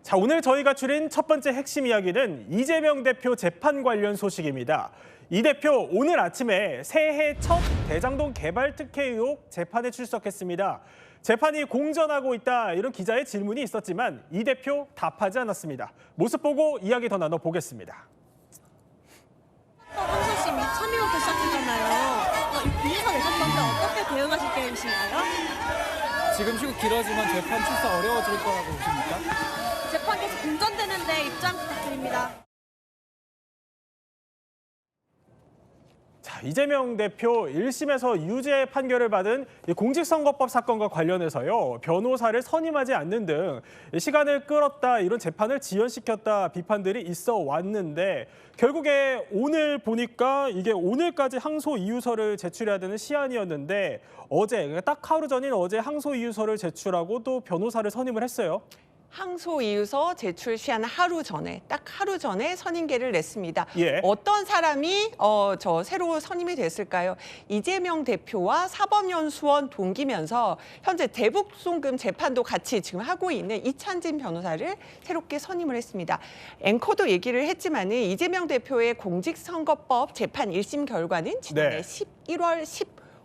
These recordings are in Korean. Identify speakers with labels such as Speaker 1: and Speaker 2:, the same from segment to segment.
Speaker 1: 자, 오늘 저희가 줄인 첫 번째 핵심 이야기는 이재명 대표 재판 관련 소식입니다. 이 대표 오늘 아침에 새해 첫 대장동 개발 특혜 의혹 재판에 출석했습니다. 재판이 공전하고 있다 이런 기자의 질문이 있었지만 이 대표 답하지 않았습니다. 모습 보고 이야기 더 나눠보겠습니다.
Speaker 2: 항소심이 참여부터 시작했잖아요. 이 분리서 내셨던데 어떻게 대응하실 계획이신가요?
Speaker 3: 지금 시국 길어지면 재판 출석 어려워질 거라고 보십니까?
Speaker 2: 재판 계속 공전되는데 입장 부탁드립니다.
Speaker 1: 자, 이재명 대표 1심에서 유죄 판결을 받은 공직선거법 사건과 관련해서요. 변호사를 선임하지 않는 등 시간을 끌었다, 이런 재판을 지연시켰다 비판들이 있어 왔는데 결국에 오늘 보니까 이게 오늘까지 항소 이유서를 제출해야 되는 시한이었는데 어제, 딱 하루 전인 어제 항소 이유서를 제출하고 또 변호사를 선임을 했어요.
Speaker 4: 항소 이유서 제출 시한 하루 전에, 딱 하루 전에 선임계를 냈습니다.
Speaker 1: 예.
Speaker 4: 어떤 사람이 새로 선임이 됐을까요? 이재명 대표와 사법연수원 동기면서 현재 대북송금 재판도 같이 지금 하고 있는 이찬진 변호사를 새롭게 선임을 했습니다. 앵커도 얘기를 했지만은 이재명 대표의 공직선거법 재판 1심 결과는 지난해 11월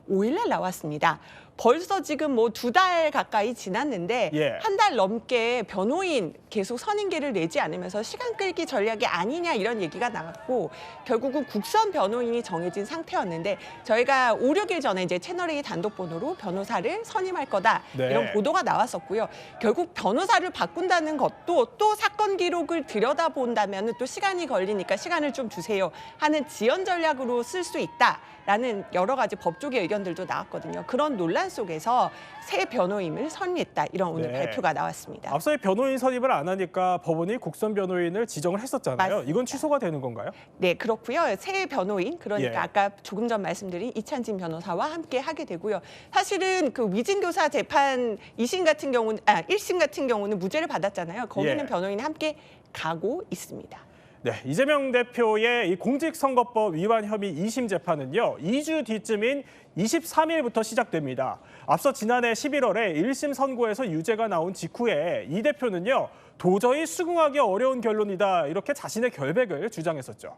Speaker 4: 15일 날 나왔습니다. 벌써 지금 뭐 2달 가까이 지났는데 한 달 넘게 변호인 계속 선임계를 내지 않으면서 시간 끌기 전략이 아니냐 이런 얘기가 나왔고 결국은 국선 변호인이 정해진 상태였는데 저희가 5, 6일 전에 이제 채널A 단독 번호로 변호사를 선임할 거다 이런 보도가 나왔었고요. 결국 변호사를 바꾼다는 것도 또 사건 기록을 들여다본다면 또 시간이 걸리니까 시간을 좀 주세요 하는 지연 전략으로 쓸 수 있다라는 여러 가지 법조계 의견들도 나왔거든요. 그런 논란 속에서 새 변호인을 선임했다 이런 오늘 발표가 나왔습니다.
Speaker 1: 앞서 변호인 선임을 안 하니까 법원이 국선 변호인을 지정을 했었잖아요.
Speaker 4: 맞습니다.
Speaker 1: 이건 취소가 되는 건가요?
Speaker 4: 네, 그렇고요. 새 변호인, 그러니까 아까 조금 전 말씀드린 이찬진 변호사와 함께 하게 되고요. 사실은 그 위증교사 재판 1심 같은 경우는 무죄를 받았잖아요. 거기는 변호인이 함께 가고 있습니다.
Speaker 1: 네, 이재명 대표의 이 공직선거법 위반 혐의 2심 재판은요, 2주 뒤쯤인 23일부터 시작됩니다. 앞서 지난해 11월에 1심 선고에서 유죄가 나온 직후에 이 대표는요, 도저히 수긍하기 어려운 결론이다 이렇게 자신의 결백을 주장했었죠.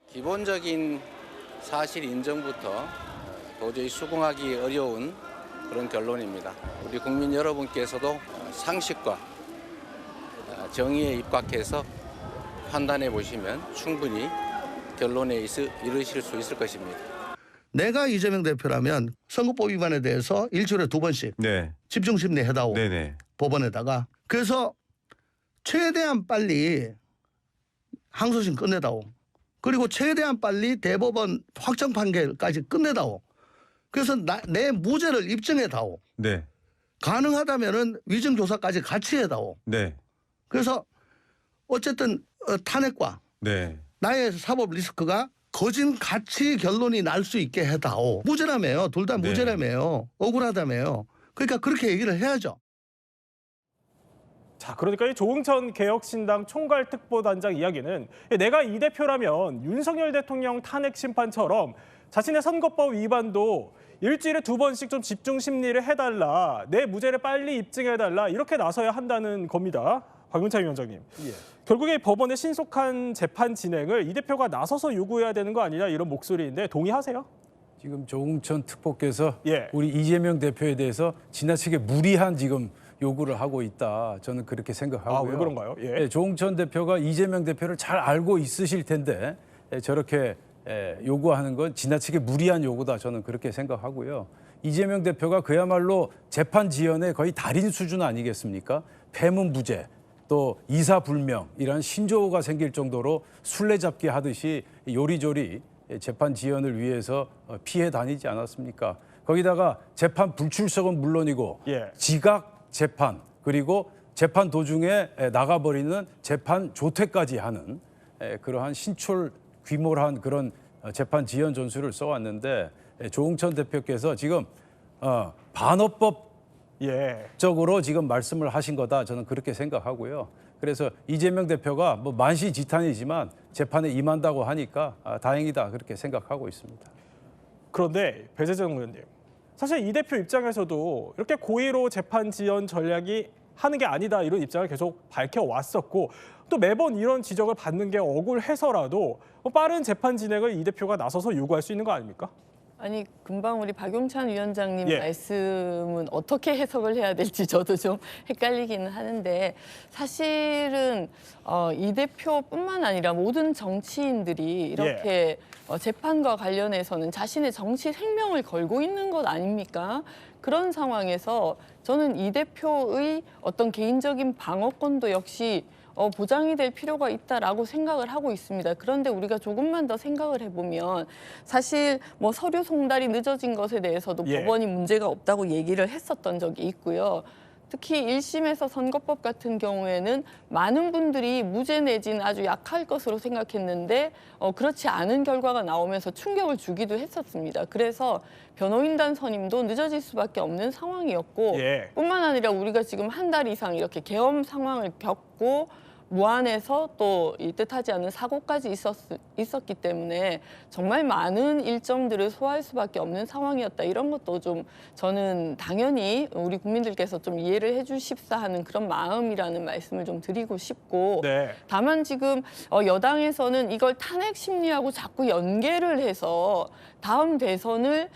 Speaker 5: 기본적인 사실 인정부터 도저히 수긍하기 어려운 그런 결론입니다. 우리 국민 여러분께서도 상식과 정의에 입각해서 판단해 보시면 충분히 결론에 이르실 수 있을 것입니다.
Speaker 6: 내가 이재명 대표라면 선거법 위반에 대해서 일주일에 2번씩 집중 심리해다오. 법원에다가. 그래서 최대한 빨리 항소심 끝내다오. 그리고 최대한 빨리 대법원 확정 판결까지 끝내다오. 그래서 내 무죄를 입증해다오. 가능하다면은 위증조사까지 같이 해다오. 그래서 어쨌든 탄핵과 나의 사법 리스크가 거진 같이 결론이 날 수 있게 해다오. 무죄라며요. 둘 다 무죄라며요. 억울하다며요. 그러니까 그렇게 얘기를 해야죠.
Speaker 1: 자, 그러니까 이 조응천 개혁신당 총괄특보단장 이야기는 내가 이 대표라면 윤석열 대통령 탄핵 심판처럼 자신의 선거법 위반도 일주일에 2번씩 좀 집중 심리를 해달라. 내 무죄를 빨리 입증해달라. 이렇게 나서야 한다는 겁니다. 박윤차 위원장님. 결국에 법원의 신속한 재판 진행을 이 대표가 나서서 요구해야 되는 거 아니냐 이런 목소리인데 동의하세요?
Speaker 3: 지금 조응천 특보께서 우리 이재명 대표에 대해서 지나치게 무리한 지금 요구를 하고 있다. 저는 그렇게 생각하고요.
Speaker 1: 왜 그런가요?
Speaker 3: 조응천 대표가 이재명 대표를 잘 알고 있으실 텐데 저렇게 요구하는 건 지나치게 무리한 요구다. 저는 그렇게 생각하고요. 이재명 대표가 그야말로 재판 지연의 거의 달인 수준 아니겠습니까? 패문부재, 또 이사불명 이런 신조어가 생길 정도로 술래잡기 하듯이 요리조리 재판 지연을 위해서 피해 다니지 않았습니까? 거기다가 재판 불출석은 물론이고 지각 재판 그리고 재판 도중에 나가버리는 재판 조퇴까지 하는 그러한 신출 귀몰한 그런 재판 지연 전술을 써왔는데 조응천 대표께서 지금 반어법 적으로 지금 말씀을 하신 거다. 저는 그렇게 생각하고요. 그래서 이재명 대표가 뭐 만시지탄이지만 재판에 임한다고 하니까 다행이다. 그렇게 생각하고 있습니다.
Speaker 1: 그런데 배재정 의원님, 사실 이 대표 입장에서도 이렇게 고의로 재판 지연 전략이 하는 게 아니다 이런 입장을 계속 밝혀왔었고 또 매번 이런 지적을 받는 게 억울해서라도 빠른 재판 진행을 이 대표가 나서서 요구할 수 있는 거 아닙니까?
Speaker 7: 아니 금방 우리 박용찬 위원장님
Speaker 1: 예.
Speaker 7: 말씀은 어떻게 해석을 해야 될지 저도 좀 헷갈리기는 하는데 사실은 이 대표뿐만 아니라 모든 정치인들이 이렇게 재판과 관련해서는 자신의 정치 생명을 걸고 있는 것 아닙니까? 그런 상황에서 저는 이 대표의 어떤 개인적인 방어권도 역시 보장이 될 필요가 있다라고 생각을 하고 있습니다. 그런데 우리가 조금만 더 생각을 해보면 사실 뭐 서류 송달이 늦어진 것에 대해서도 법원이 문제가 없다고 얘기를 했었던 적이 있고요. 특히 1심에서 선거법 같은 경우에는 많은 분들이 무죄 내지는 아주 약할 것으로 생각했는데 그렇지 않은 결과가 나오면서 충격을 주기도 했었습니다. 그래서 변호인단 선임도 늦어질 수밖에 없는 상황이었고 뿐만 아니라 우리가 지금 한 달 이상 이렇게 계엄 상황을 겪고 무안에서 또 이 뜻하지 않은 사고까지 있었기 때문에 정말 많은 일정들을 소화할 수밖에 없는 상황이었다. 이런 것도 좀 저는 당연히 우리 국민들께서 좀 이해를 해주십사 하는 그런 마음이라는 말씀을 좀 드리고 싶고 다만 지금 여당에서는 이걸 탄핵 심리하고 자꾸 연계를 해서 다음 대선을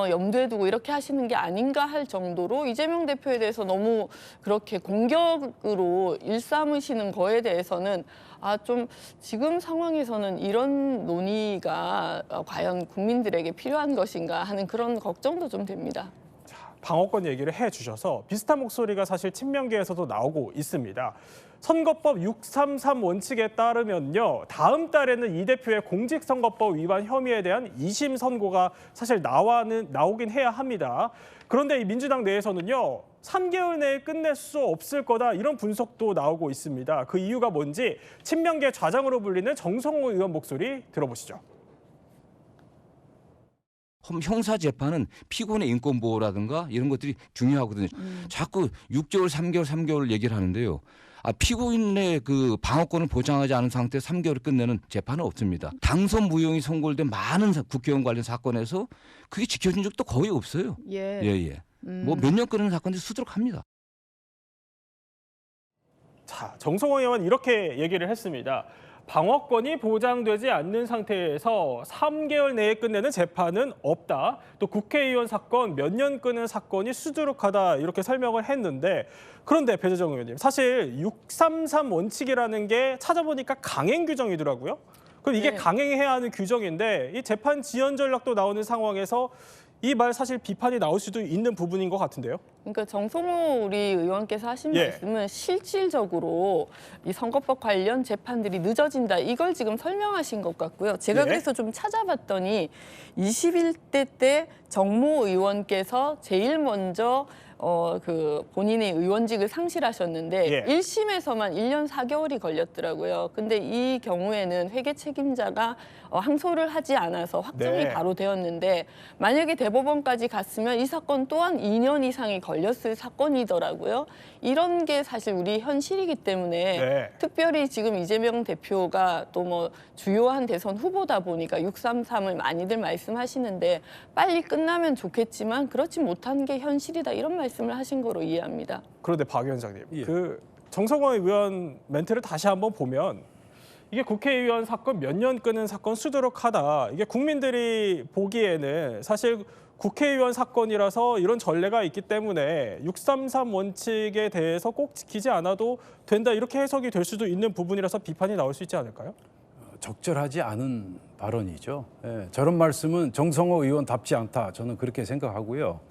Speaker 7: 염두에 두고 이렇게 하시는 게 아닌가 할 정도로 이재명 대표에 대해서 너무 그렇게 공격으로 일삼으시는 거에 대해서는 좀 지금 상황에서는 이런 논의가 과연 국민들에게 필요한 것인가 하는 그런 걱정도 좀 됩니다.
Speaker 1: 방어권 얘기를 해주셔서 비슷한 목소리가 사실 친명계에서도 나오고 있습니다. 선거법 633 원칙에 따르면요. 다음 달에는 이 대표의 공직선거법 위반 혐의에 대한 2심 선고가 사실 나오긴 해야 합니다. 그런데 이 민주당 내에서는요. 3개월 내에 끝낼 수 없을 거다 이런 분석도 나오고 있습니다. 그 이유가 뭔지 친명계 좌장으로 불리는 정성호 의원 목소리 들어보시죠.
Speaker 8: 형사 재판은 피고인의 인권 보호라든가 이런 것들이 중요하거든요. 자꾸 6개월, 3개월 얘기를 하는데요. 피고인의 그 방어권을 보장하지 않은 상태에서 3개월을 끝내는 재판은 없습니다. 당선 무효이 선고된 많은 국회의원 관련 사건에서 그게 지켜진 적도 거의 없어요. 뭐 몇 년 끄는 사건들이 수두룩합니다.
Speaker 1: 자, 정성호 의원은 이렇게 얘기를 했습니다. 방어권이 보장되지 않는 상태에서 3개월 내에 끝내는 재판은 없다. 또 국회의원 사건 몇 년 끄는 사건이 수두룩하다 이렇게 설명을 했는데 그런데 배재정 의원님 사실 633 원칙이라는 게 찾아보니까 강행 규정이더라고요. 그럼 이게 강행해야 하는 규정인데 이 재판 지연 전략도 나오는 상황에서 이 말 사실 비판이 나올 수도 있는 부분인 것 같은데요.
Speaker 7: 그러니까 정성호 우리 의원께서 하신 말씀은 실질적으로 이 선거법 관련 재판들이 늦어진다. 이걸 지금 설명하신 것 같고요. 제가 그래서 좀 찾아봤더니 21대 때 정모 의원께서 제일 먼저 그 본인의 의원직을 상실하셨는데 1심에서만 1년 4개월이 걸렸더라고요. 근데 이 경우에는 회계 책임자가 항소를 하지 않아서 확정이 바로 되었는데 만약에 대법원까지 갔으면 이 사건 또한 2년 이상이 걸렸을 사건이더라고요. 이런 게 사실 우리 현실이기 때문에 특별히 지금 이재명 대표가 또 뭐 주요한 대선 후보다 보니까 633을 많이들 말씀하시는데 빨리 끝나면 좋겠지만 그렇지 못한 게 현실이다 이런 말씀을 하신 거로 이해합니다.
Speaker 1: 그런데 박 위원장님, 그 정성호 의원 멘트를 다시 한번 보면 이게 국회의원 사건 몇 년 끄는 사건 수두룩하다. 이게 국민들이 보기에는 사실 국회의원 사건이라서 이런 전례가 있기 때문에 633 원칙에 대해서 꼭 지키지 않아도 된다. 이렇게 해석이 될 수도 있는 부분이라서 비판이 나올 수 있지 않을까요?
Speaker 3: 적절하지 않은 발언이죠. 저런 말씀은 정성호 의원답지 않다. 저는 그렇게 생각하고요.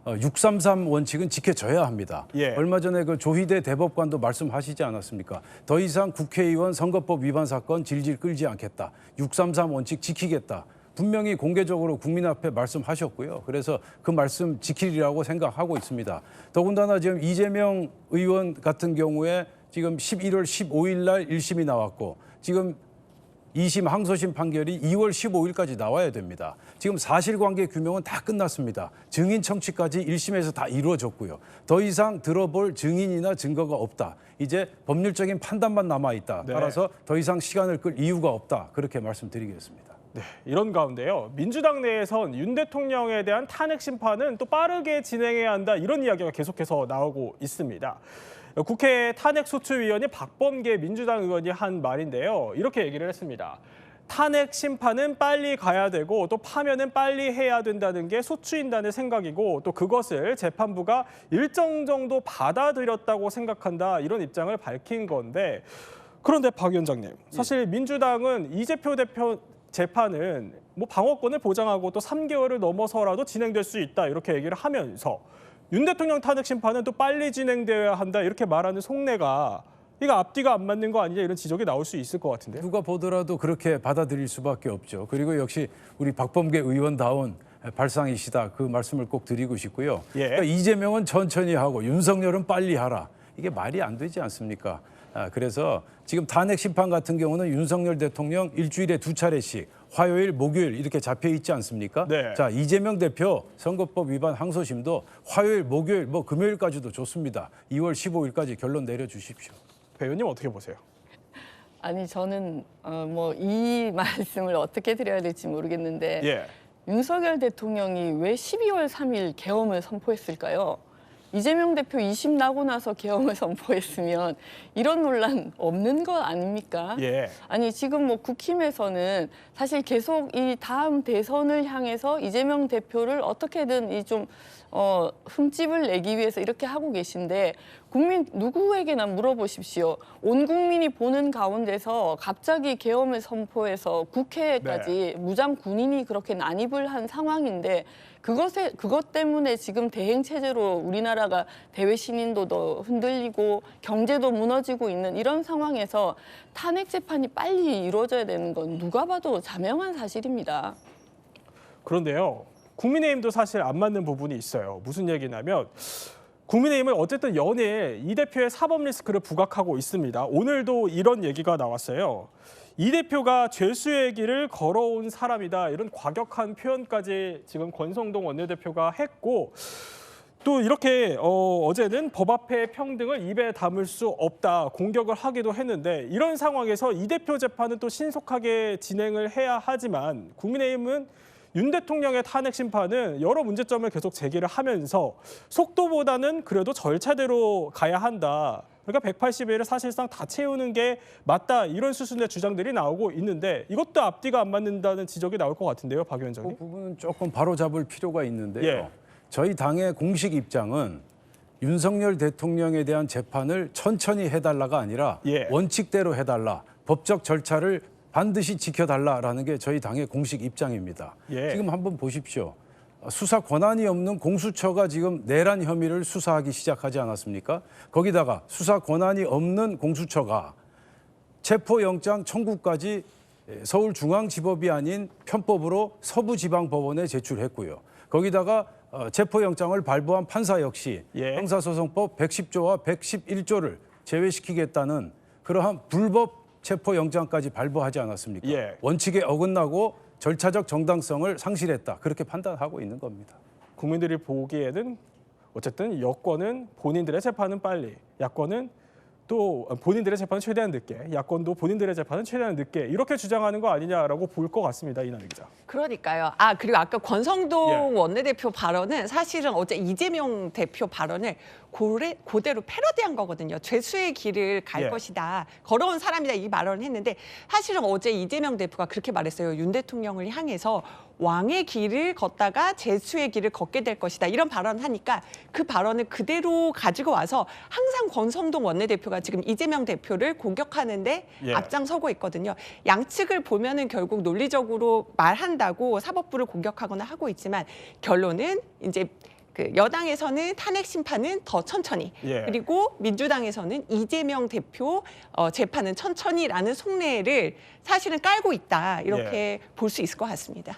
Speaker 3: 633 원칙은 지켜져야 합니다. 얼마 전에 그 조희대 대법관도 말씀하시지 않았습니까? 더 이상 국회의원 선거법 위반 사건 질질 끌지 않겠다. 633 원칙 지키겠다. 분명히 공개적으로 국민 앞에 말씀하셨고요. 그래서 그 말씀 지키리라고 생각하고 있습니다. 더군다나 지금 이재명 의원 같은 경우에 지금 11월 15일 날 1심이 나왔고 지금 2심 항소심 판결이 2월 15일까지 나와야 됩니다. 지금 사실관계 규명은 다 끝났습니다. 증인 청취까지 1심에서 다 이루어졌고요. 더 이상 들어볼 증인이나 증거가 없다. 이제 법률적인 판단만 남아있다. 따라서 더 이상 시간을 끌 이유가 없다. 그렇게 말씀드리겠습니다.
Speaker 1: 네, 이런 가운데요. 민주당 내에선 윤 대통령에 대한 탄핵 심판은 또 빠르게 진행해야 한다 이런 이야기가 계속해서 나오고 있습니다. 국회 탄핵소추위원회 박범계 민주당 의원이 한 말인데요. 이렇게 얘기를 했습니다. 탄핵 심판은 빨리 가야 되고 또 파면은 빨리 해야 된다는 게 소추인단의 생각이고 또 그것을 재판부가 일정 정도 받아들였다고 생각한다 이런 입장을 밝힌 건데 그런데 박 위원장님 사실 민주당은 이재표 대표 재판은 뭐 방어권을 보장하고 또 3개월을 넘어서라도 진행될 수 있다 이렇게 얘기를 하면서 윤 대통령 탄핵 심판은 또 빨리 진행되어야 한다 이렇게 말하는 속내가 이거 앞뒤가 안 맞는 거 아니냐 이런 지적이 나올 수 있을 것 같은데요.
Speaker 3: 누가 보더라도 그렇게 받아들일 수밖에 없죠. 그리고 역시 우리 박범계 의원다운 발상이시다 그 말씀을 꼭 드리고 싶고요.
Speaker 1: 예.
Speaker 3: 그러니까 이재명은 천천히 하고 윤석열은 빨리 하라. 이게 말이 안 되지 않습니까? 그래서 지금 탄핵 심판 같은 경우는 윤석열 대통령 일주일에 2차례씩 화요일, 목요일 이렇게 잡혀 있지 않습니까?
Speaker 1: 네.
Speaker 3: 자, 이재명 대표 선거법 위반 항소심도 화요일, 목요일, 뭐 금요일까지도 좋습니다. 2월 15일까지 결론 내려주십시오.
Speaker 1: 배 의원님 어떻게 보세요?
Speaker 7: 아니 저는 뭐 이 말씀을 어떻게 드려야 될지 모르겠는데
Speaker 1: 예.
Speaker 7: 윤석열 대통령이 왜 12월 3일 계엄을 선포했을까요? 이재명 대표 2심 나고 나서 계엄을 선포했으면 이런 논란 없는 거 아닙니까?
Speaker 1: 예.
Speaker 7: 아니 지금 뭐 국힘에서는 사실 계속 이 다음 대선을 향해서 이재명 대표를 어떻게든 이 좀 흠집을 내기 위해서 이렇게 하고 계신데 국민 누구에게나 물어보십시오. 온 국민이 보는 가운데서 갑자기 계엄을 선포해서 국회까지 무장 군인이 그렇게 난입을 한 상황인데 그것 때문에 지금 대행 체제로 우리나라가 대외 신인도도 흔들리고 경제도 무너지고 있는 이런 상황에서 탄핵 재판이 빨리 이루어져야 되는 건 누가 봐도 자명한 사실입니다.
Speaker 1: 그런데요. 국민의힘도 사실 안 맞는 부분이 있어요. 무슨 얘기냐면 국민의힘은 어쨌든 연일 이 대표의 사법 리스크를 부각하고 있습니다. 오늘도 이런 얘기가 나왔어요. 이 대표가 죄수의 길을 걸어온 사람이다. 이런 과격한 표현까지 지금 권성동 원내대표가 했고 또 이렇게 어제는 법 앞에 평등을 입에 담을 수 없다. 공격을 하기도 했는데 이런 상황에서 이 대표 재판은 또 신속하게 진행을 해야 하지만 국민의힘은 윤 대통령의 탄핵 심판은 여러 문제점을 계속 제기를 하면서 속도보다는 그래도 절차대로 가야 한다. 그러니까 180일을 사실상 다 채우는 게 맞다. 이런 수순의 주장들이 나오고 있는데 이것도 앞뒤가 안 맞는다는 지적이 나올 것 같은데요. 박 위원장님.
Speaker 3: 그 부분은 조금 바로잡을 필요가 있는데요.
Speaker 1: 예.
Speaker 3: 저희 당의 공식 입장은 윤석열 대통령에 대한 재판을 천천히 해달라가 아니라
Speaker 1: 예.
Speaker 3: 원칙대로 해달라. 법적 절차를 반드시 지켜달라라는 게 저희 당의 공식 입장입니다.
Speaker 1: 예.
Speaker 3: 지금 한번 보십시오. 수사 권한이 없는 공수처가 지금 내란 혐의를 수사하기 시작하지 않았습니까? 거기다가 수사 권한이 없는 공수처가 체포영장 청구까지 서울중앙지법이 아닌 편법으로 서부지방법원에 제출했고요. 거기다가 체포영장을 발부한 판사 역시
Speaker 1: 예.
Speaker 3: 형사소송법 110조와 111조를 제외시키겠다는 그러한 불법 체포영장까지 발부하지 않았습니까?
Speaker 1: 예.
Speaker 3: 원칙에 어긋나고 절차적 정당성을 상실했다. 그렇게 판단하고 있는 겁니다.
Speaker 1: 국민들이 보기에는 어쨌든 여권은 본인들의 재판은 빨리, 야권은 또 본인들의 재판은 최대한 늦게, 야권도 본인들의 재판은 최대한 늦게 이렇게 주장하는 거 아니냐라고 볼 것 같습니다. 이남희 기자.
Speaker 4: 그러니까요. 그리고 아까 권성동 원내대표 발언은 사실은 어제 이재명 대표 발언을 그대로 패러디한 거거든요. 죄수의 길을 갈 것이다. 걸어온 사람이다 이 발언을 했는데 사실은 어제 이재명 대표가 그렇게 말했어요. 윤 대통령을 향해서 왕의 길을 걷다가 죄수의 길을 걷게 될 것이다. 이런 발언을 하니까 그 발언을 그대로 가지고 와서 항상 권성동 원내대표가 지금 이재명 대표를 공격하는데 앞장서고 있거든요. 양측을 보면은 결국 논리적으로 말한다고 사법부를 공격하거나 하고 있지만 결론은 이제 그 여당에서는 탄핵 심판은 더 천천히 그리고 민주당에서는 이재명 대표 재판은 천천히라는 속내를 사실은 깔고 있다 이렇게 볼 수 있을 것 같습니다.